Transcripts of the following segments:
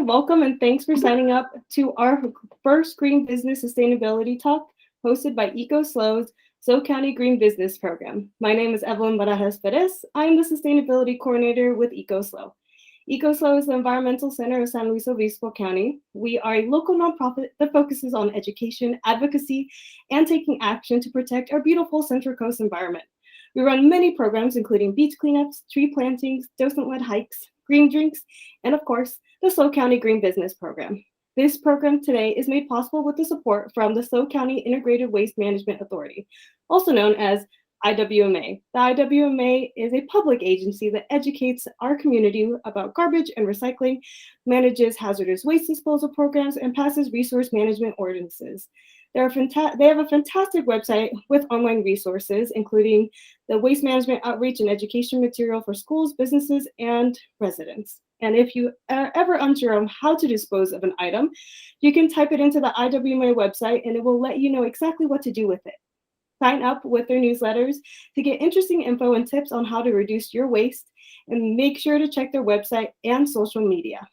welcome and thanks for signing up to our first Green Business Sustainability Talk hosted by ECOSLO's Soap County Green Business Program. My name is Evelyn Barajas Perez. I am the Sustainability Coordinator with ECOSLO. ECOSLO is the environmental center of San Luis Obispo County. We are a local nonprofit that focuses on education, advocacy, and taking action to protect our beautiful Central Coast environment. We run many programs, including beach cleanups, tree plantings, docent-led hikes, green drinks, and of course, the SLO County Green Business Program. This program today is made possible with the support from the SLO County Integrated Waste Management Authority, also known as IWMA. The IWMA is a public agency that educates our community about garbage and recycling, manages hazardous waste disposal programs, and passes resource management ordinances. They have a fantastic website with online resources, including the waste management outreach and education material for schools, businesses, and residents. And if you are ever unsure on how to dispose of an item, you can type it into the IWMA website and it will let you know exactly what to do with it. Sign up with their newsletters to get interesting info and tips on how to reduce your waste, and make sure to check their website and social media.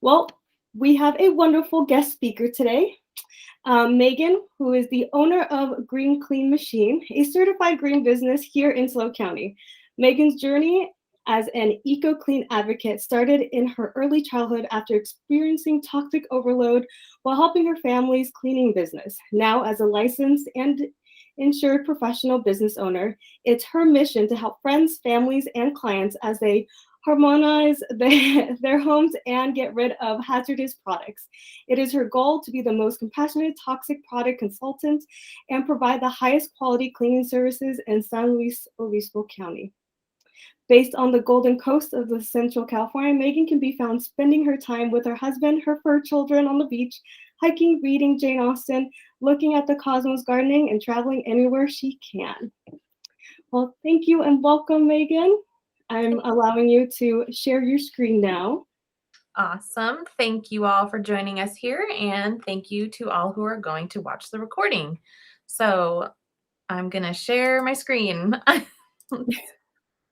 Well, we have a wonderful guest speaker today. Meaghan, who is the owner of Green Clean Machine, a certified green business here in SLO County. Meaghan's journey as an eco-clean advocate started in her early childhood after experiencing toxic overload while helping her family's cleaning business. Now, as a licensed and insured professional business owner, it's her mission to help friends, families, and clients as they harmonize their homes and get rid of hazardous products. It is her goal to be the most compassionate toxic product consultant and provide the highest quality cleaning services in San Luis Obispo County. Based on the Golden Coast of the Central California, Meaghan can be found spending her time with her husband, her fur children on the beach, hiking, reading Jane Austen, looking at the cosmos, gardening, and traveling anywhere she can. Well, thank you and welcome, Meaghan. I'm allowing you to share your screen now. Awesome. Thank you all for joining us here, and thank you to all who are going to watch the recording. So I'm going to share my screen.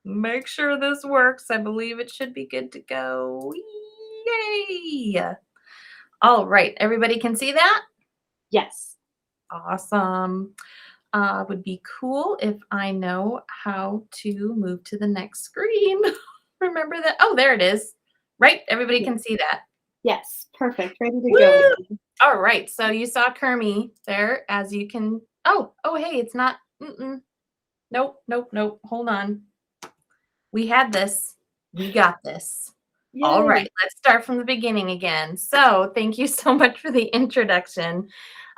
Make sure this works. I believe it should be good to go. Yay! All right. Everybody can see that? Yes. Awesome. Would be cool if I know how to move to the next screen. Remember that? Oh, there it is. Right? Everybody can see that. Yes. Perfect. Ready to go. All right. So you saw Kermie there, as you can. Oh, hey, it's not. Nope. Hold on. We had this. We got this. Yay. All right. Let's start from the beginning again. So thank you so much for the introduction.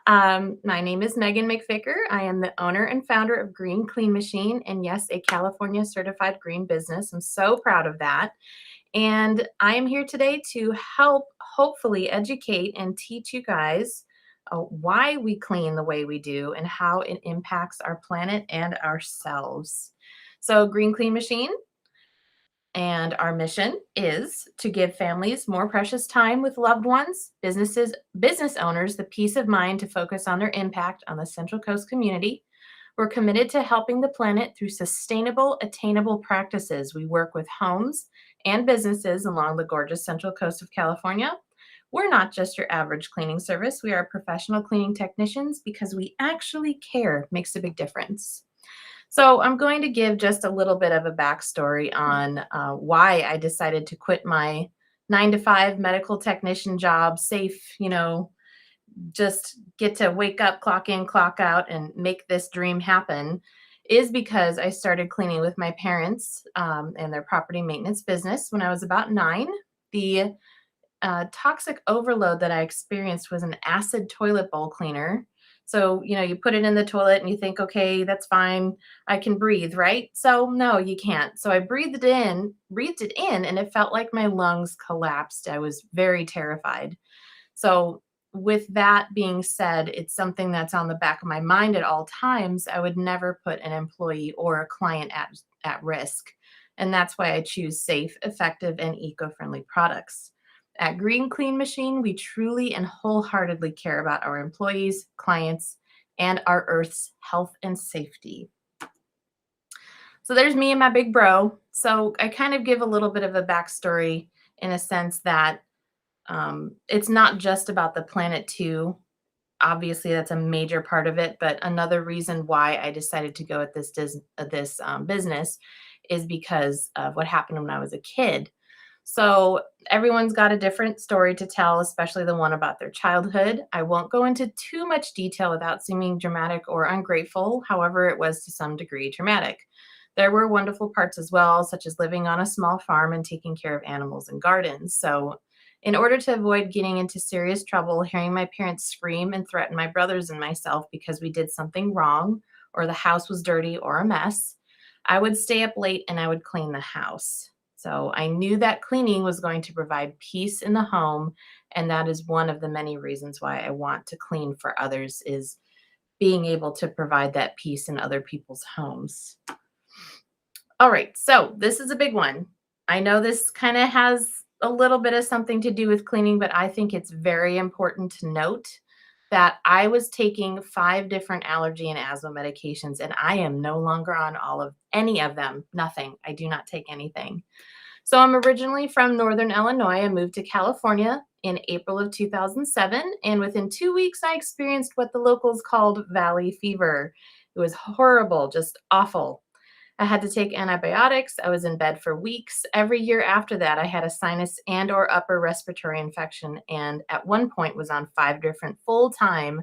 My name is Meaghan McVicker. I am the owner and founder of Green Clean Machine, and yes, a California certified green business. I'm so proud of that. And I am here today to help hopefully educate and teach you guys why we clean the way we do and how it impacts our planet and ourselves. So Green Clean Machine, and our mission is to give families more precious time with loved ones, business owners the peace of mind to focus on their impact on the Central Coast community. We're committed to helping the planet through sustainable, attainable practices. We work with homes and businesses along the gorgeous Central Coast of California. We're not just your average cleaning service. We are professional cleaning technicians because we actually care. Makes a big difference. So I'm going to give just a little bit of a backstory on why I decided to quit my 9-to-5 medical technician job, safe, just get to wake up, clock in, clock out, and make this dream happen, is because I started cleaning with my parents and their property maintenance business when I was about 9. The toxic overload that I experienced was an acid toilet bowl cleaner. So, you put it in the toilet and you think, okay, that's fine. I can breathe, right? So no, you can't. So I breathed it in, and it felt like my lungs collapsed. I was very terrified. So with that being said, it's something that's on the back of my mind at all times. I would never put an employee or a client at risk. And that's why I choose safe, effective, and eco-friendly products. At Green Clean Machine, we truly and wholeheartedly care about our employees, clients, and our Earth's health and safety. So there's me and my big bro. So I kind of give a little bit of a backstory in a sense that It's not just about the planet too. Obviously, that's a major part of it. But another reason why I decided to go at this business is because of what happened when I was a kid. So everyone's got a different story to tell, especially the one about their childhood. I won't go into too much detail without seeming dramatic or ungrateful. However, it was to some degree traumatic. There were wonderful parts as well, such as living on a small farm and taking care of animals and gardens. So in order to avoid getting into serious trouble, hearing my parents scream and threaten my brothers and myself because we did something wrong or the house was dirty or a mess, I would stay up late and I would clean the house. So I knew that cleaning was going to provide peace in the home. And that is one of the many reasons why I want to clean for others, is being able to provide that peace in other people's homes. All right, so this is a big one. I know this kind of has a little bit of something to do with cleaning, but I think it's very important to note that I was taking 5 different allergy and asthma medications, and I am no longer on any of them. Nothing. I do not take anything. So I'm originally from Northern Illinois. I moved to California in April of 2007, and within 2 weeks, I experienced what the locals called valley fever. It was horrible, just awful. I had to take antibiotics. I was in bed for weeks. Every year after that, I had a sinus and or upper respiratory infection, and at one point was on 5 different full-time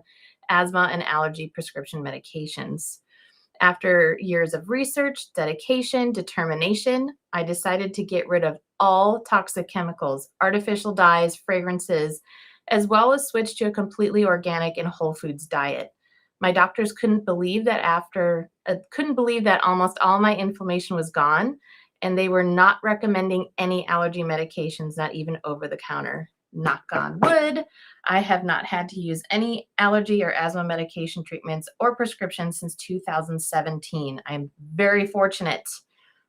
asthma and allergy prescription medications. After years of research, dedication, determination, I decided to get rid of all toxic chemicals, artificial dyes, fragrances, as well as switch to a completely organic and whole foods diet. My doctors couldn't believe that almost all my inflammation was gone, and they were not recommending any allergy medications, not even over the counter. Knock on wood, I have not had to use any allergy or asthma medication treatments or prescriptions since 2017. I'm very fortunate.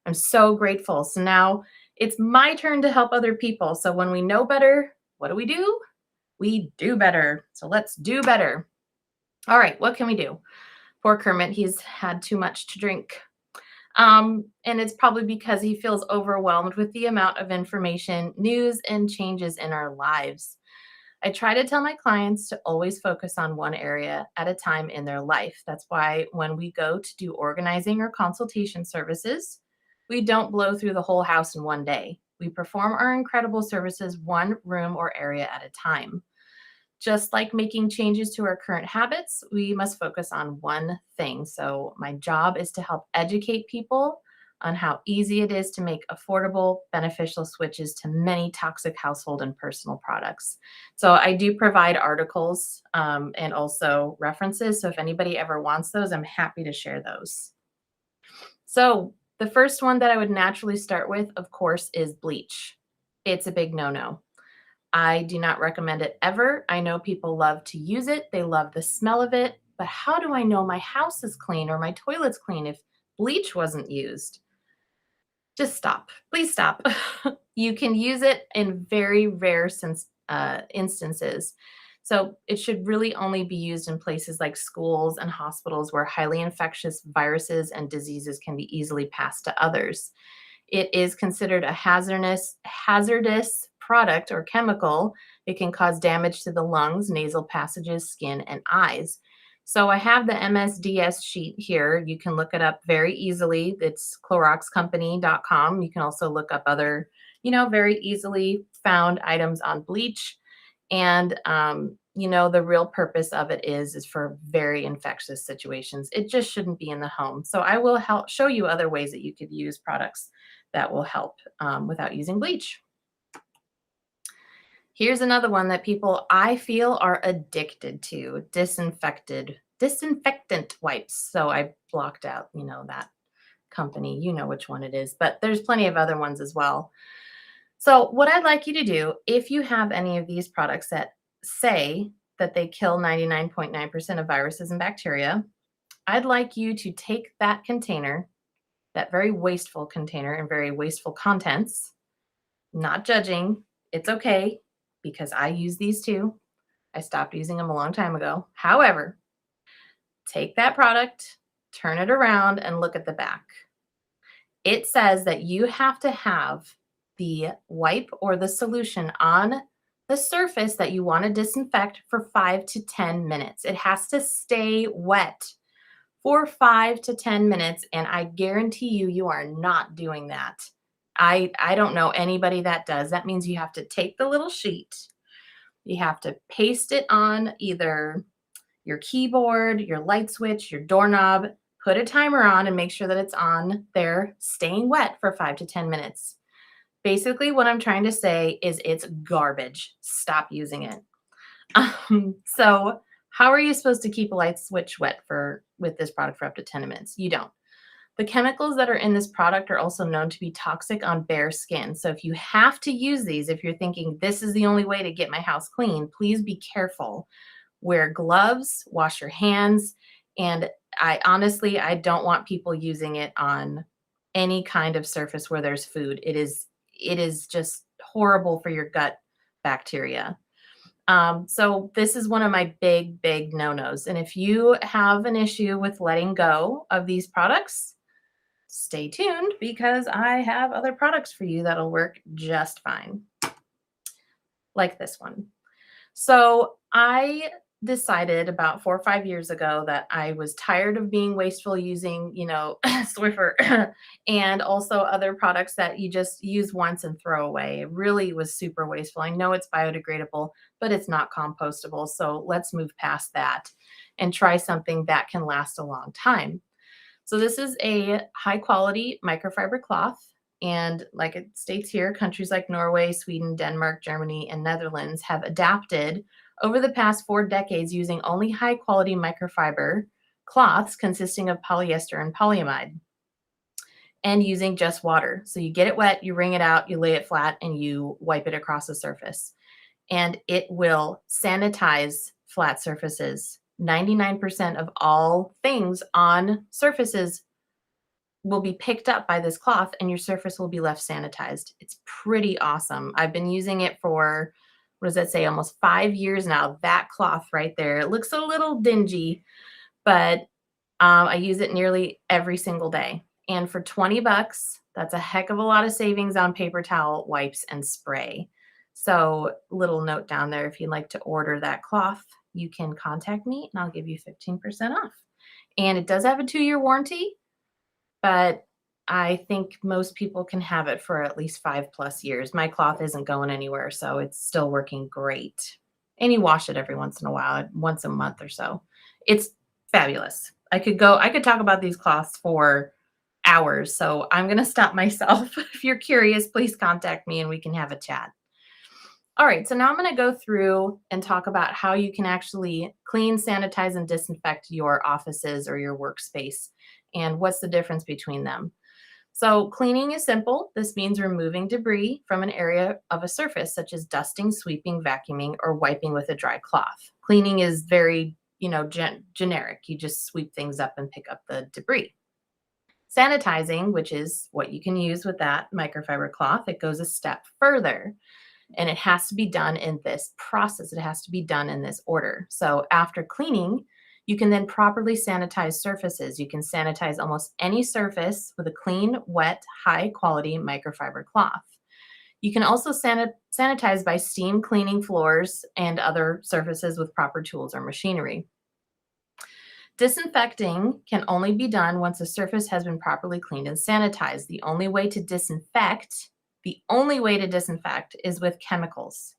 I'm so grateful. So now it's my turn to help other people. So when we know better, what do? We do better. So let's do better. All right, what can we do? Poor Kermit, he's had too much to drink. And it's probably because he feels overwhelmed with the amount of information, news, and changes in our lives. I try to tell my clients to always focus on one area at a time in their life. That's why when we go to do organizing or consultation services, we don't blow through the whole house in one day. We perform our incredible services one room or area at a time. Just like making changes to our current habits, we must focus on one thing. So my job is to help educate people on how easy it is to make affordable, beneficial switches to many toxic household and personal products. So I do provide articles and also references. So if anybody ever wants those, I'm happy to share those. So the first one that I would naturally start with, of course, is bleach. It's a big no-no. I do not recommend it ever. I know people love to use it. They love the smell of it. But how do I know my house is clean or my toilet's clean if bleach wasn't used? Just stop. Please stop. You can use it in very rare instances. So it should really only be used in places like schools and hospitals where highly infectious viruses and diseases can be easily passed to others. It is considered a hazardous product or chemical. It can cause damage to the lungs, nasal passages, skin, and eyes. So I have the MSDS sheet here. You can look it up very easily. It's CloroxCompany.com. You can also look up other, very easily found items on bleach. And, the real purpose of it is for very infectious situations. It just shouldn't be in the home. So I will show you other ways that you could use products that will help without using bleach. Here's another one that people, I feel, are addicted to: Disinfectant Wipes. So I blocked out, that company. You know which one it is, but there's plenty of other ones as well. So what I'd like you to do, if you have any of these products that say that they kill 99.9% of viruses and bacteria, I'd like you to take that container, that very wasteful container and very wasteful contents, not judging, it's okay, because I use these too. I stopped using them a long time ago. However, take that product, turn it around, and look at the back. It says that you have to have the wipe or the solution on the surface that you want to disinfect for 5 to 10 minutes. It has to stay wet for 5 to 10 minutes, and I guarantee you, you are not doing that. I don't know anybody that does. That means you have to take the little sheet, you have to paste it on either your keyboard, your light switch, your doorknob, put a timer on and make sure that it's on there, staying wet for 5 to 10 minutes. Basically, what I'm trying to say is it's garbage. Stop using it. So how are you supposed to keep a light switch wet with this product for up to 10 minutes? You don't. The chemicals that are in this product are also known to be toxic on bare skin. So if you have to use these, if you're thinking this is the only way to get my house clean, please be careful. Wear gloves, wash your hands, and I don't want people using it on any kind of surface where there's food. It is just horrible for your gut bacteria. So this is one of my big no-nos. And if you have an issue with letting go of these products, stay tuned because I have other products for you that'll work just fine. Like this one. So I decided about 4 or 5 years ago that I was tired of being wasteful using, Swiffer and also other products that you just use once and throw away. It really was super wasteful. I know it's biodegradable, but it's not compostable. So let's move past that and try something that can last a long time. So this is a high quality microfiber cloth. And like it states here, countries like Norway, Sweden, Denmark, Germany, and Netherlands have adapted over the past 4 decades using only high quality microfiber cloths consisting of polyester and polyamide and using just water. So you get it wet, you wring it out, you lay it flat, and you wipe it across the surface. And it will sanitize flat surfaces. 99% of all things on surfaces will be picked up by this cloth and your surface will be left sanitized. It's pretty awesome. I've been using it for, what does that say, almost 5 years now. That cloth right there. It looks a little dingy, but I use it nearly every single day. And for 20 bucks, that's a heck of a lot of savings on paper towel, wipes, and spray. So little note down there, if you'd like to order that cloth, you can contact me and I'll give you 15% off. And it does have a 2-year warranty, but I think most people can have it for at least 5+ years. My cloth isn't going anywhere, so it's still working great. And you wash it every once in a while, once a month or so. It's fabulous. I could talk about these cloths for hours, so I'm going to stop myself. If you're curious, please contact me and we can have a chat. All right, so now I'm going to go through and talk about how you can actually clean, sanitize, and disinfect your offices or your workspace and what's the difference between them. So cleaning is simple. This means removing debris from an area of a surface, such as dusting, sweeping, vacuuming, or wiping with a dry cloth. Cleaning is very, generic. You just sweep things up and pick up the debris. Sanitizing, which is what you can use with that microfiber cloth, it goes a step further. And it has to be done in this process. It has to be done in this order. So after cleaning, you can then properly sanitize surfaces. You can sanitize almost any surface with a clean, wet, high-quality microfiber cloth. You can also sanitize by steam cleaning floors and other surfaces with proper tools or machinery. Disinfecting can only be done once a surface has been properly cleaned and sanitized. The only way to disinfect is with chemicals.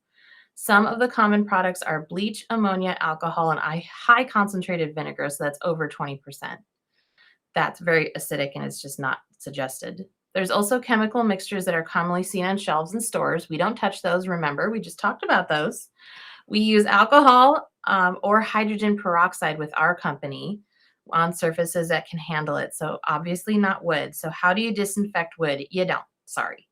Some of the common products are bleach, ammonia, alcohol, and high concentrated vinegar, so that's over 20%. That's very acidic and it's just not suggested. There's also chemical mixtures that are commonly seen on shelves in stores. We don't touch those, remember, we just talked about those. We use alcohol or hydrogen peroxide with our company on surfaces that can handle it, so obviously not wood. So how do you disinfect wood? You don't, sorry.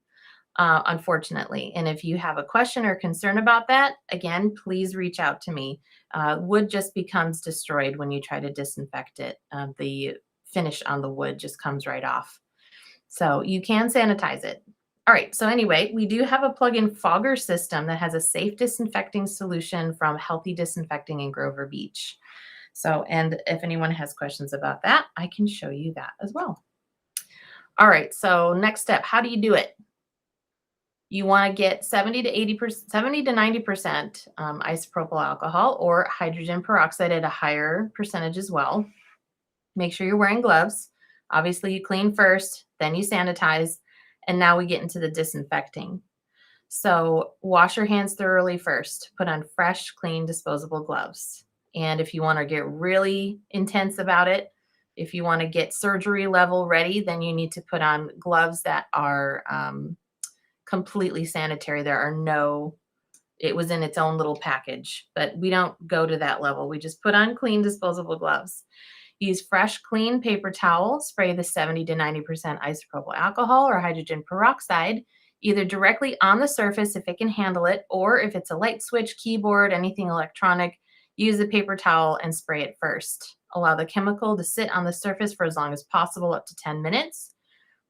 Unfortunately. And if you have a question or concern about that, again, please reach out to me. Wood just becomes destroyed when you try to disinfect it. The finish on the wood just comes right off. So you can sanitize it. All right, so anyway, we do have a plug-in fogger system that has a safe disinfecting solution from Healthy Disinfecting in Grover Beach. So, and if anyone has questions about that, I can show you that as well. All right, so next step, how do you do it? You want to get 70 to 80%, 70 to 90% isopropyl alcohol or hydrogen peroxide at a higher percentage as well. Make sure you're wearing gloves. Obviously, you clean first, then you sanitize, and now we get into the disinfecting. So wash your hands thoroughly first. Put on fresh, clean, disposable gloves. And if you want to get really intense about it, if you want to get surgery level ready, then you need to put on gloves that are completely sanitary. There are no, it was in its own little package, but we don't go to that level. We just put on clean, disposable gloves. Use fresh, clean paper towel. Spray the 70 to 90% isopropyl alcohol or hydrogen peroxide, either directly on the surface if it can handle it, or if it's a light switch, keyboard, anything electronic, use the paper towel and spray it first. Allow the chemical to sit on the surface for as long as possible, up to 10 minutes.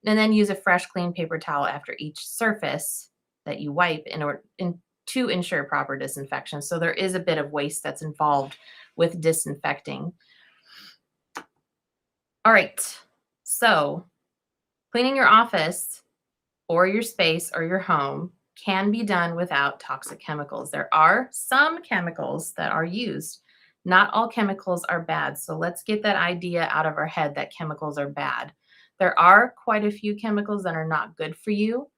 And then use a fresh, clean paper towel after each surface that you wipe to ensure proper disinfection. So there is a bit of waste that's involved with disinfecting. All right, so cleaning your office or your space or your home can be done without toxic chemicals. There are some chemicals that are used. Not all chemicals are bad. So let's get that idea out of our head that chemicals are bad. There are quite a few chemicals that are not good for you.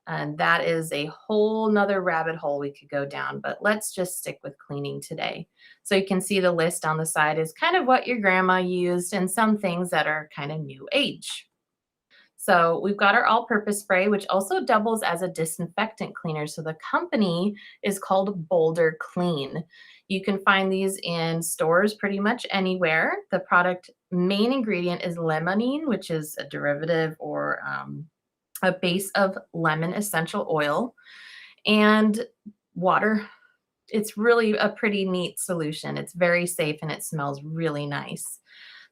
And that is a whole nother rabbit hole we could go down, but let's just stick with cleaning today. So you can see the list on the side is kind of what your grandma used and some things that are kind of new age. So we've got our all-purpose spray, which also doubles as a disinfectant cleaner. So the company is called Boulder Clean. You can find these in stores pretty much anywhere. The product main ingredient is limonene, which is a derivative or a base of lemon essential oil, and water. It's really a pretty neat solution. It's very safe and it smells really nice.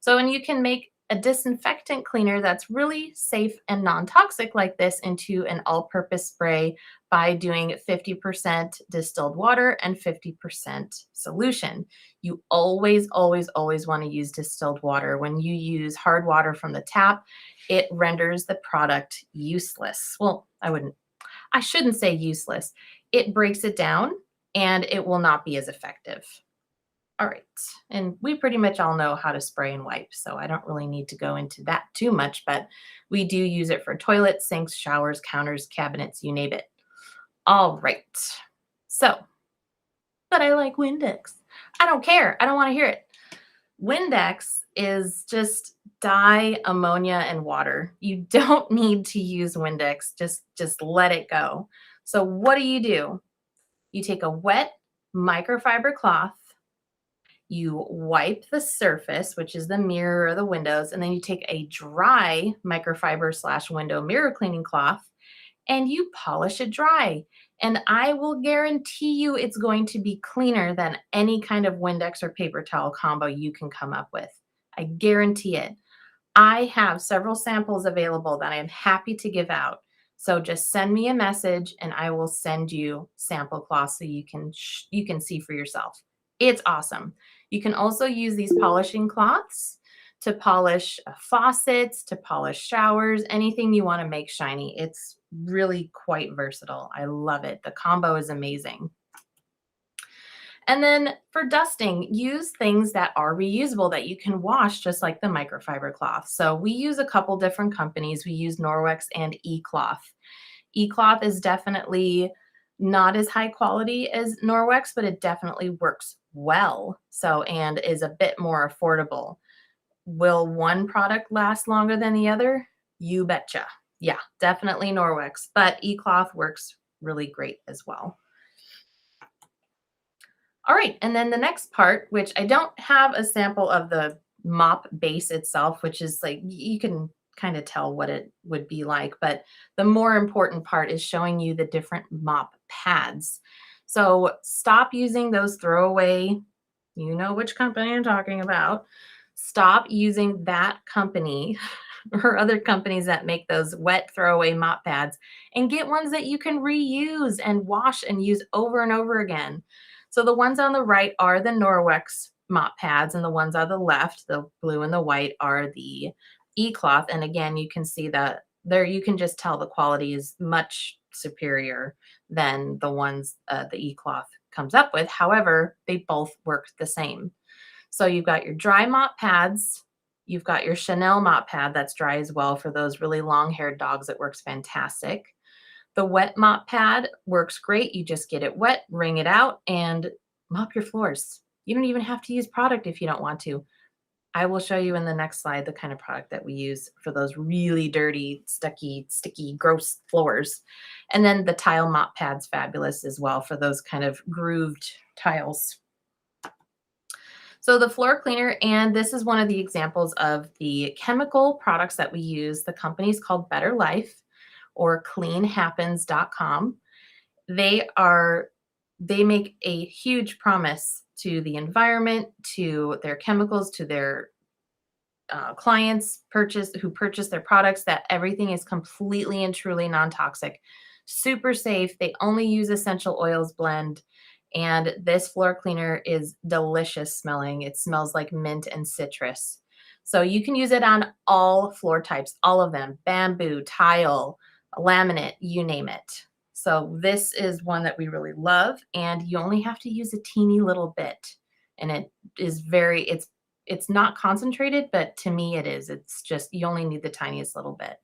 So, and you can make a disinfectant cleaner that's really safe and non-toxic like this into an all-purpose spray by doing 50% distilled water and 50% solution. You always, always, always want to use distilled water. When you use hard water from the tap, it renders the product useless. Well, I shouldn't say useless. It breaks it down and it will not be as effective. All right, and we pretty much all know how to spray and wipe, so I don't really need to go into that too much, but we do use it for toilets, sinks, showers, counters, cabinets, you name it. All right, so, but I like Windex. I don't care. I don't want to hear it. Windex is just dye, ammonia, and water. You don't need to use Windex. Just let it go. So what do? You take a wet microfiber cloth, you wipe the surface, which is the mirror or the windows, and then you take a dry microfiber / window mirror cleaning cloth and you polish it dry. And I will guarantee you it's going to be cleaner than any kind of Windex or paper towel combo you can come up with. I guarantee it. I have several samples available that I am happy to give out. So just send me a message and I will send you sample cloths so you can see for yourself. It's awesome. You can also use these polishing cloths to polish faucets, to polish showers, anything you want to make shiny. It's really quite versatile. I love it. The combo is amazing. And then for dusting, use things that are reusable that you can wash just like the microfiber cloth. So we use a couple different companies. We use Norwex and eCloth. eCloth is definitely not as high quality as Norwex, but it definitely works well. So, and is a bit more affordable. Will one product last longer than the other? You betcha. Yeah, definitely Norwex, but eCloth works really great as well. All right, and then the next part, which I don't have a sample of the mop base itself, which is like, you can kind of tell what it would be like, but the more important part is showing you the different mop pads. So stop using those throwaway, you know which company I'm talking about. Stop using that company or other companies that make those wet throwaway mop pads and get ones that you can reuse and wash and use over and over again. So the ones on the right are the Norwex mop pads, and the ones on the left, the blue and the white, are the eCloth. And again, you can see that there, you can just tell the quality is much superior than the ones the eCloth comes up with. However, they both work the same. So you've got your dry mop pads. You've got your Chanel mop pad that's dry as well for those really long-haired dogs. It works fantastic. The wet mop pad works great. You just get it wet, wring it out, and mop your floors. You don't even have to use product if you don't want to. I will show you in the next slide the kind of product that we use for those really dirty, sticky, gross floors. And then the tile mop pad's fabulous as well for those kind of grooved tiles. So the floor cleaner, and this is one of the examples of the chemical products that we use. The company's called Better Life or cleanhappens.com. They make a huge promise to the environment, to their chemicals, to their clients who purchase their products, that everything is completely and truly non-toxic, super safe. They only use essential oils blend. And this floor cleaner is delicious smelling. It smells like mint and citrus. So you can use it on all floor types, all of them, bamboo, tile, laminate, you name it. So this is one that we really love, and you only have to use a teeny little bit. And it is it's not concentrated, but to me it is. It's just, you only need the tiniest little bit.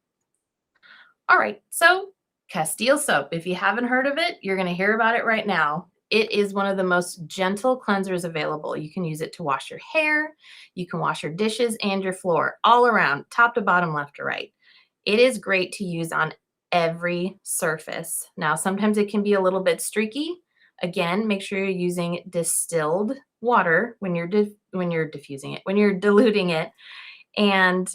All right, so Castile Soap. If you haven't heard of it, you're gonna hear about it right now. It is one of the most gentle cleansers available. You can use it to wash your hair, you can wash your dishes and your floor, all around, top to bottom, left to right. It is great to use on every surface. Now, sometimes it can be a little bit streaky. Again, make sure you're using distilled water when you're diluting it. And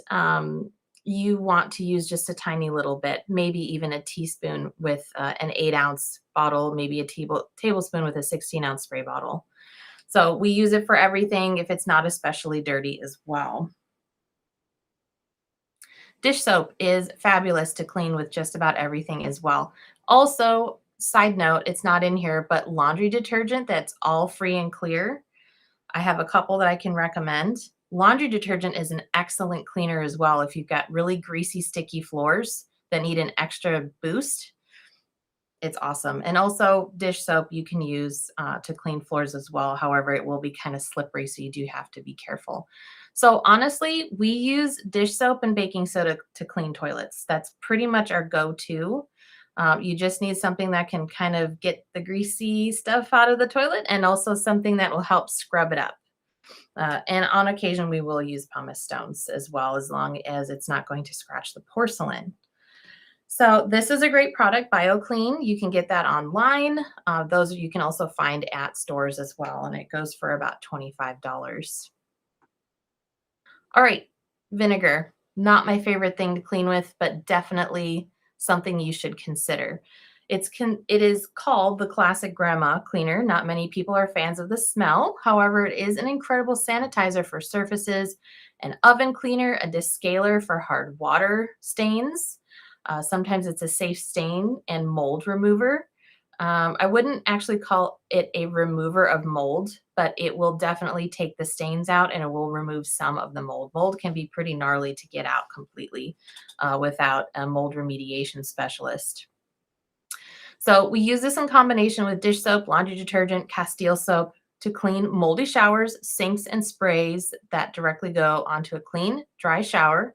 you want to use just a tiny little bit, maybe even a teaspoon with an 8-ounce bottle, maybe a tablespoon with a 16-ounce spray bottle. So we use it for everything if it's not especially dirty as well. Dish soap is fabulous to clean with just about everything as well. Also, side note, it's not in here, but laundry detergent that's all free and clear. I have a couple that I can recommend. Laundry detergent is an excellent cleaner as well if you've got really greasy, sticky floors that need an extra boost. It's awesome. And also dish soap you can use to clean floors as well. However, it will be kind of slippery, so you do have to be careful. So honestly, we use dish soap and baking soda to clean toilets. That's pretty much our go-to. You just need something that can kind of get the greasy stuff out of the toilet, and also something that will help scrub it up. And on occasion, we will use pumice stones as well, as long as it's not going to scratch the porcelain. So this is a great product, BioClean. You can get that online. Those you can also find at stores as well, and it goes for about $25. All right, vinegar. Not my favorite thing to clean with, but definitely something you should consider. It is called the classic grandma cleaner. Not many people are fans of the smell. However, it is an incredible sanitizer for surfaces, an oven cleaner, a descaler for hard water stains. Sometimes it's a safe stain and mold remover. I wouldn't actually call it a remover of mold, but it will definitely take the stains out and it will remove some of the mold. Mold can be pretty gnarly to get out completely without a mold remediation specialist. So we use this in combination with dish soap, laundry detergent, Castile soap to clean moldy showers, sinks, and sprays that directly go onto a clean, dry shower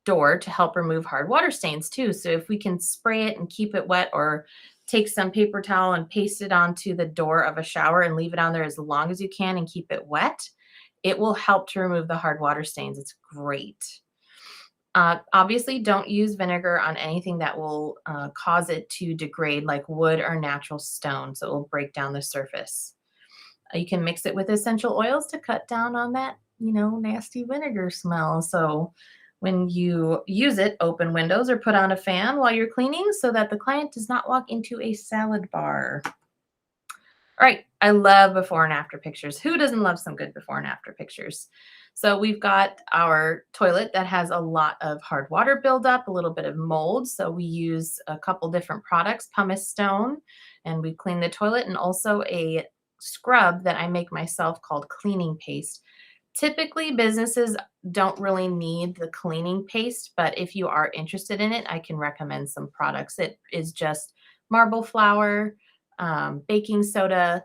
door to help remove hard water stains too. So if we can spray it and keep it wet, or take some paper towel and paste it onto the door of a shower and leave it on there as long as you can and keep it wet, it will help to remove the hard water stains. It's great. Obviously, don't use vinegar on anything that will cause it to degrade, like wood or natural stone, so it will break down the surface. You can mix it with essential oils to cut down on that, nasty vinegar smell. So when you use it, open windows or put on a fan while you're cleaning so that the client does not walk into a salad bar. All right, I love before and after pictures. Who doesn't love some good before and after pictures? So we've got our toilet that has a lot of hard water buildup, a little bit of mold. So we use a couple different products, pumice stone, and we clean the toilet, and also a scrub that I make myself called cleaning paste. Typically, businesses don't really need the cleaning paste, but if you are interested in it, I can recommend some products. It is just marble flour, baking soda,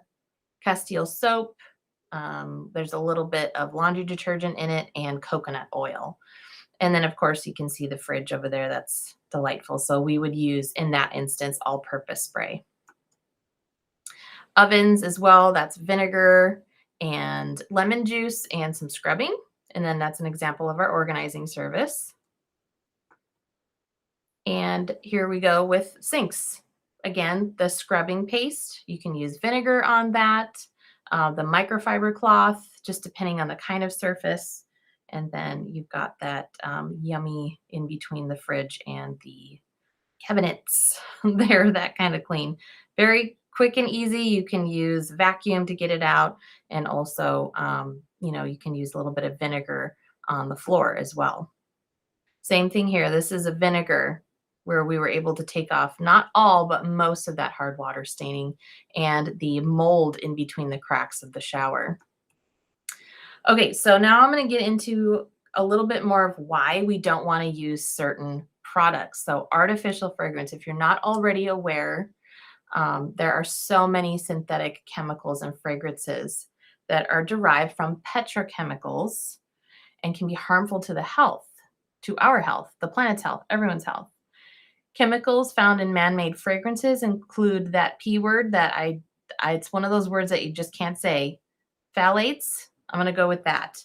Castile soap. There's a little bit of laundry detergent in it and coconut oil. And then, of course, you can see the fridge over there. That's delightful. So we would use, in that instance, all-purpose spray. Ovens as well, that's vinegar and lemon juice and some scrubbing. And then that's an example of our organizing service. And here we go with sinks. Again, the scrubbing paste, you can use vinegar on that, the microfiber cloth, just depending on the kind of surface. And then you've got that yummy in between the fridge and the cabinets. They're that kind of clean. Very quick and easy. You can use vacuum to get it out. And also, you can use a little bit of vinegar on the floor as well. Same thing here. This is a vinegar where we were able to take off not all, but most of that hard water staining and the mold in between the cracks of the shower. Okay, so now I'm going to get into a little bit more of why we don't want to use certain products. So artificial fragrance, if you're not already aware, there are so many synthetic chemicals and fragrances that are derived from petrochemicals and can be harmful to the health, to our health, the planet's health, everyone's health. Chemicals found in man-made fragrances include that P word that it's one of those words that you just can't say. Phthalates, I'm going to go with that.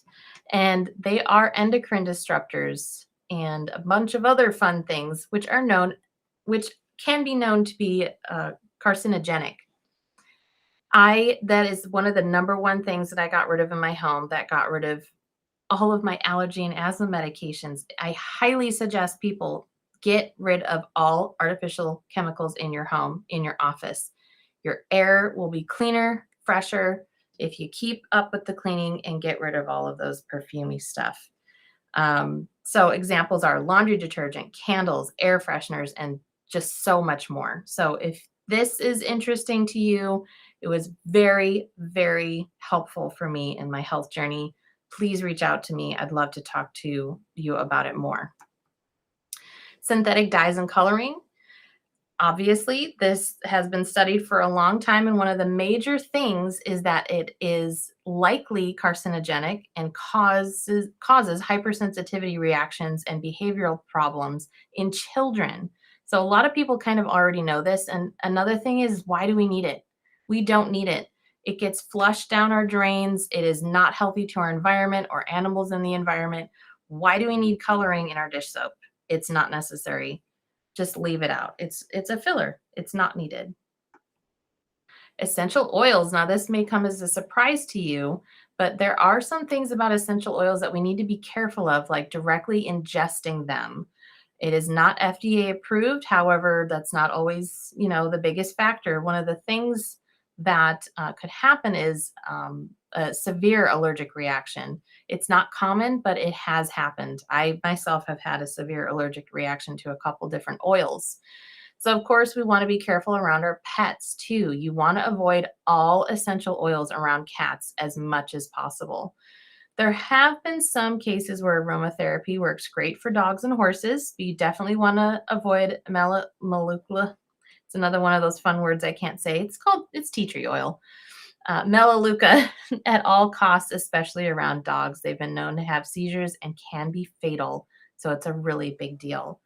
And they are endocrine disruptors and a bunch of other fun things which can be known to be carcinogenic. That is one of the number one things that I got rid of in my home, that got rid of all of my allergy and asthma medications. I highly suggest people get rid of all artificial chemicals in your home, in your office. Your air will be cleaner, fresher if you keep up with the cleaning and get rid of all of those perfumey stuff. So examples are laundry detergent, candles, air fresheners, and just so much more. So if this is interesting to you, it was very, very helpful for me in my health journey. Please reach out to me. I'd love to talk to you about it more. Synthetic dyes and coloring. Obviously, this has been studied for a long time, and one of the major things is that it is likely carcinogenic and causes hypersensitivity reactions and behavioral problems in children. So a lot of people kind of already know this. And another thing is, why do we need it? We don't need it. It gets flushed down our drains. It is not healthy to our environment or animals in the environment. Why do we need coloring in our dish soap? It's not necessary. Just leave it out. It's a filler. It's not needed. Essential oils. Now, this may come as a surprise to you, but there are some things about essential oils that we need to be careful of, like directly ingesting them. It is not FDA approved. However, that's not always, the biggest factor. One of the things that could happen is a severe allergic reaction. It's not common, but it has happened. I myself have had a severe allergic reaction to a couple different oils. So of course we want to be careful around our pets too. You want to avoid all essential oils around cats as much as possible. There have been some cases where aromatherapy works great for dogs and horses, but you definitely want to avoid melaleuca. It's another one of those fun words I can't say. It's tea tree oil. Melaleuca at all costs, especially around dogs. They've been known to have seizures and can be fatal. So it's a really big deal.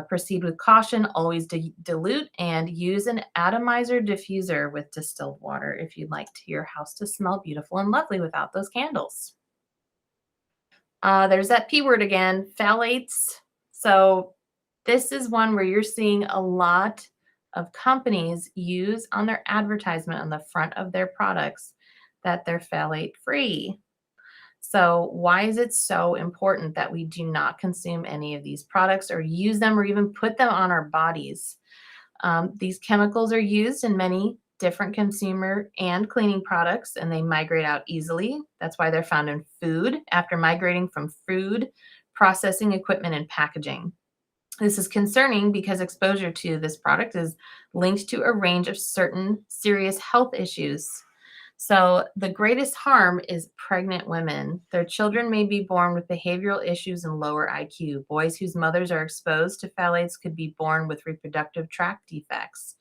Proceed with caution, always dilute and use an atomizer diffuser with distilled water if you'd like your house to smell beautiful and lovely without those candles. There's that P word again, phthalates. So this is one where you're seeing a lot of companies use on their advertisement on the front of their products that they're phthalate free. So why is it so important that we do not consume any of these products or use them or even put them on our bodies? These chemicals are used in many different consumer and cleaning products, and they migrate out easily. That's why they're found in food after migrating from food, processing equipment, and packaging. This is concerning because exposure to this product is linked to a range of certain serious health issues. So the greatest harm is pregnant women. Their children may be born with behavioral issues and lower IQ. Boys whose mothers are exposed to phthalates could be born with reproductive tract defects.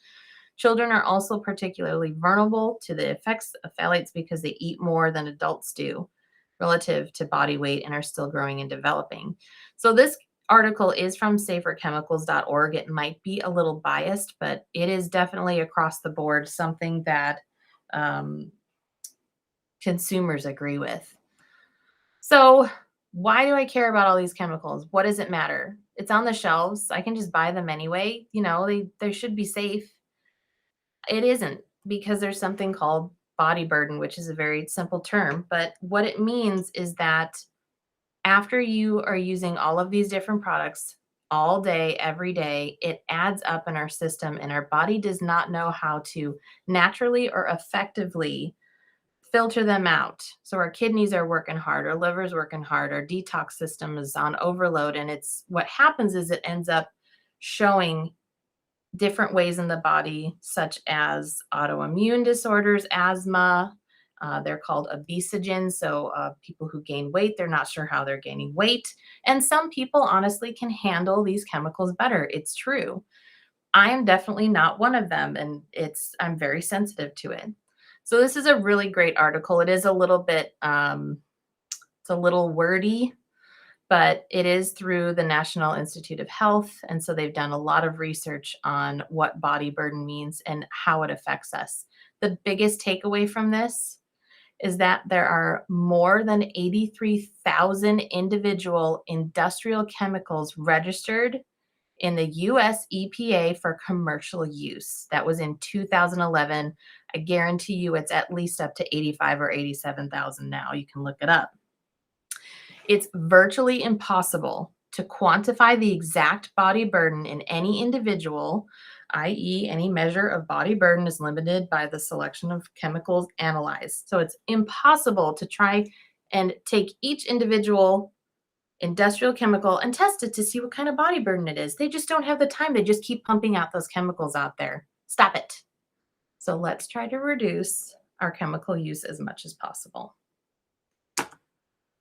Children are also particularly vulnerable to the effects of phthalates because they eat more than adults do relative to body weight and are still growing and developing. So this article is from saferchemicals.org. It might be a little biased, but it is definitely across the board something that consumers agree with. So why do I care about all these chemicals? What does it matter? It's on the shelves. I can just buy them anyway. You know, they should be safe. It isn't, because there's something called body burden, which is a very simple term. But what it means is that after you are using all of these different products all day, every day, it adds up in our system, and our body does not know how to naturally or effectively filter them out. So our kidneys are working hard, our liver's working hard, our detox system is on overload. And it's what happens is it ends up showing different ways in the body, such as autoimmune disorders, asthma. They're called obesogens. So people who gain weight, they're not sure how they're gaining weight. And some people honestly can handle these chemicals better. It's true. I am definitely not one of them, and I'm very sensitive to it. So this is a really great article. It is a little bit, it's a little wordy, but it is through the National Institute of Health. And so they've done a lot of research on what body burden means and how it affects us. The biggest takeaway from this is that there are more than 83,000 individual industrial chemicals registered in the US EPA for commercial use. That was in 2011. I guarantee you it's at least up to 85 or 87,000 now. You can look it up. It's virtually impossible to quantify the exact body burden in any individual, i.e., any measure of body burden is limited by the selection of chemicals analyzed. So it's impossible to try and take each individual industrial chemical and test it to see what kind of body burden it is. They just don't have the time. They just keep pumping out those chemicals out there. Stop it. So let's try to reduce our chemical use as much as possible.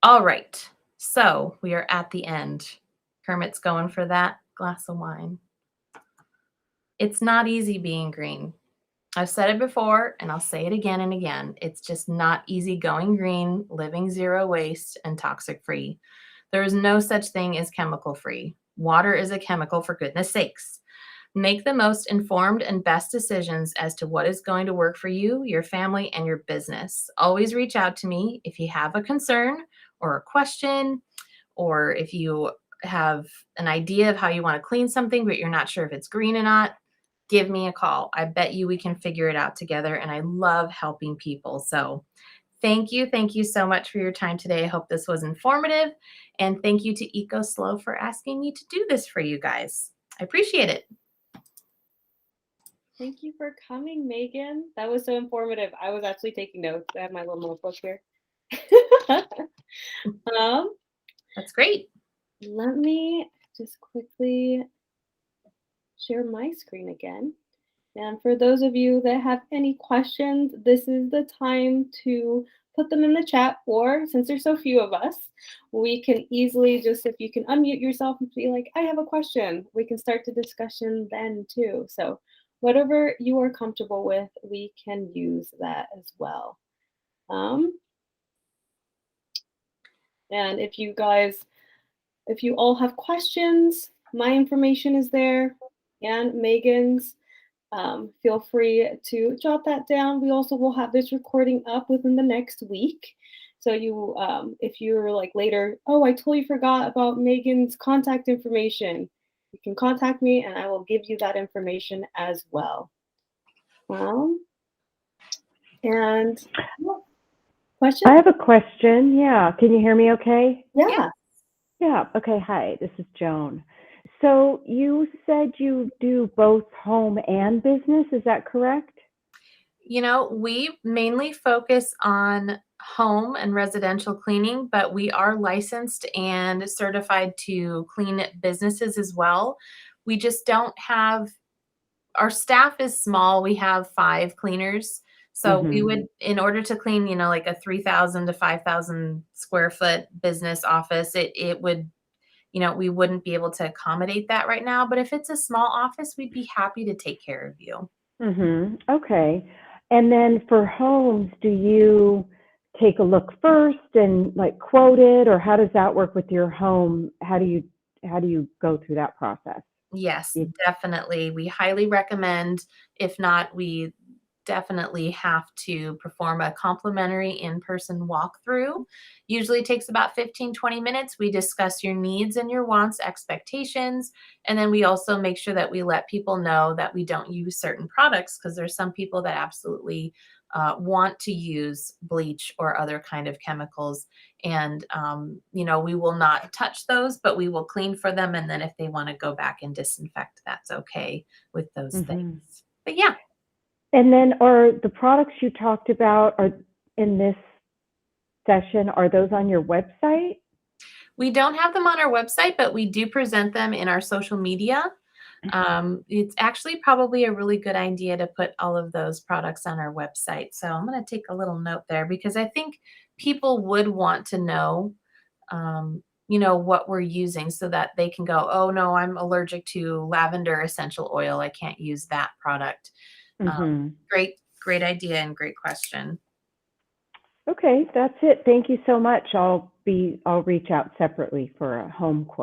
All right. So we are at the end. Kermit's going for that glass of wine. It's not easy being green. I've said it before, and I'll say it again and again. It's just not easy going green, living zero waste and toxic free. There is no such thing as chemical free. Water is a chemical, for goodness sakes. Make the most informed and best decisions as to what is going to work for you, your family, and your business. Always reach out to me if you have a concern or a question, or if you have an idea of how you want to clean something, but you're not sure if it's green or not. Give me a call. I bet you we can figure it out together, and I love helping people. So thank you. Thank you so much for your time today. I hope this was informative. And thank you to EcoSLO for asking me to do this for you guys. I appreciate it. Thank you for coming, Meaghan. That was so informative. I was actually taking notes. I have my little notebook here. That's great. Let me just quickly share my screen again. And for those of you that have any questions, this is the time to put them in the chat, or since there's so few of us, we can easily just, if you can unmute yourself and be like, I have a question, we can start the discussion then too. So whatever you are comfortable with, we can use that as well. And if you guys, if you all have questions, my information is there and Meaghan's. Feel free to jot that down. We also will have this recording up within the next week. So you, if you're like later, oh, I totally forgot about Meaghan's contact information, you can contact me and I will give you that information as well. And question? I have a question. Yeah. Can you hear me okay? Yeah. Yeah. Okay. Hi, this is Joan. So you said you do both home and business. Is that correct? You know, we mainly focus on home and residential cleaning, but we are licensed and certified to clean businesses as well. We just don't have, our staff is small. We have 5 cleaners. So we would, in order to clean, you know, like a 3,000 to 5,000 square foot business office, it would, you know, we wouldn't be able to accommodate that right now. But if it's a small office, we'd be happy to take care of you. Okay. And then for homes, do you take a look first and like quote it, or how does that work with your home? How do you go through that process? Yes, You- definitely. We highly recommend. If not, we definitely have to perform a complimentary in-person walkthrough. Usually takes about 15-20 minutes. We discuss your needs and your wants, expectations, and then we also make sure that we let people know that we don't use certain products, because there's some people that absolutely want to use bleach or other kind of chemicals. And, we will not touch those, but we will clean for them. And then if they want to go back and disinfect, that's okay with those Mhm. things. But yeah. And then are the products you talked about are in this session, are those on your website? We don't have them on our website, but we do present them in our social media. It's actually probably a really good idea to put all of those products on our website. So I'm going to take a little note there, because I think people would want to know, what we're using, so that they can go, oh no, I'm allergic to lavender essential oil, I can't use that product. Mhm. Great idea and great question. Okay, that's it. Thank you so much. I'll reach out separately for a home quote.